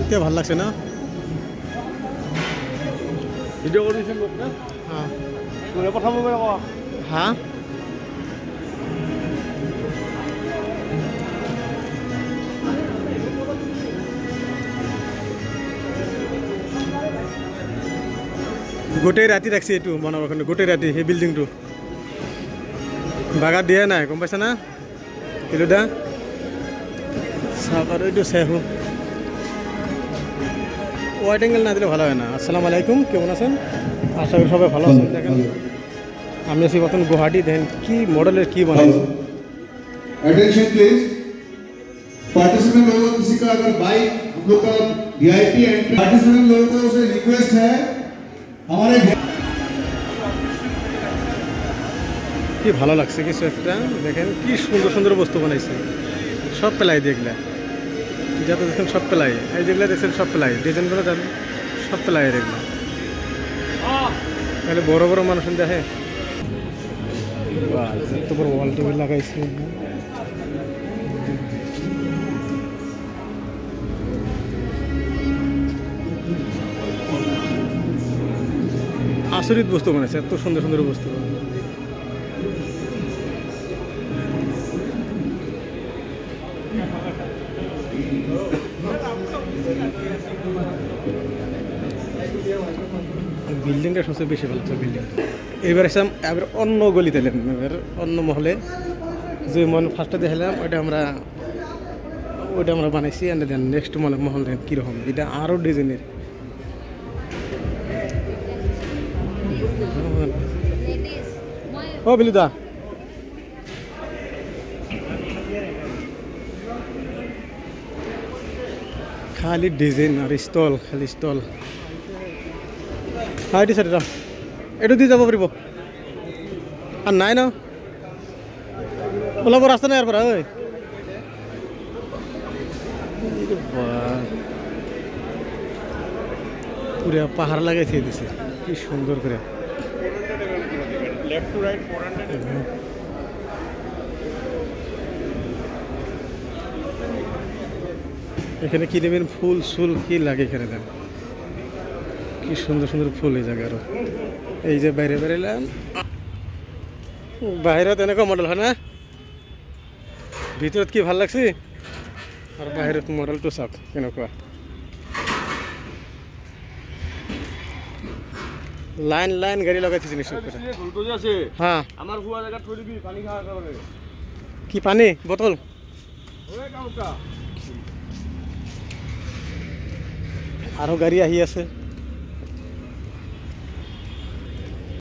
এতিয়া ভাল লাগছে না ভিডিও কৰিছিল মোক না হ্যাঁ তোৰে পঠাব পাৰে ক হ্যাঁ গোটেই ৰাতি ৰাখছি এইটো বনাবৰ কাৰণে গোটেই ৰাতি সেই বিল্ডিংটো বাগাত দিয়া নাই গম পাইছা না কিলোদা চাওক আৰু এইটো চেহু ওয়াইড অ্যাঙ্গেল না দিলে ভালো হয় না আসসালামু আলাইকুম কেমন আছেন আশা করি সবাই ভালো আছেন দেখেন আমি আছি বর্তমান গুয়াহাটি দেখেন কি মডেলের কি বানাইছে अटेंशन प्लीज पार्टिसिपेंट लोगों किसी का अगर बाइक हम लोग का वीआईपी एंट्री पार्टिसिपेंट लोगों को से रिक्वेस्ट है हमारे কি ভালো লাগছে কিছু একটা দেখেন কি সুন্দর সুন্দর বস্তু বানাইছে সব পেলাই দেখলে যাতে দেখেন সব পেলাই এই যেগুলো দেখছেন সব পেলাই ডিজাইনগুলো দেন সব পেলাই দেখলে তাহলে বড় বড় মানুষ দেখে এত বড় ওয়াল টেবিল লাগাইছে আচরিত বস্তু বানাইছে এত সুন্দর সুন্দর বস্তু বিল্ডিংটা সবচেয়ে বেশি ভালো বিল্ডিং এবার এসে এবার অন্য গলিতে এলাম এবার অন্য মহলে যে মহল ফার্স্টে দেখালাম ওইটা আমরা বানাইছি এনে দেন নেক্সট মহল দেন কীরকম এটা আরও ডিজাইনের ও বিলুদা খালি ডিজাইন আর স্টল খালি স্টল হ্যাঁ এটি স্যার এইটো দি যাব পাৰিব আর নাই ন ওলাব রাস্তা নাই ইয়াৰ পৰা ঐ পুরা পাহাড় লাগাই থিয়ে দিছে কি সুন্দর করে লেফট টু রাইট 400 এখানে কি নেবেন ফুল সুল কি লাগে এখানে দেন কি সুন্দর সুন্দর ফুল এই জায়গায় আরো এই যে বাইরে বেরোলাম বাহিৰত এনেকুৱা মডেল হয় না ভিতৰত কি ভাল লাগছে আর বাহিৰত মডেলটো চাওক কেনেকুৱা লাইন লাইন গাড়ি লগাই দিছে নিশ্চয় হ্যাঁ আমার হুয়া জায়গা থৈ দিবি পানি খাওয়ার কারণে কি পানি বোতল ওই কাউকা আরো গাড়ি আহি আছে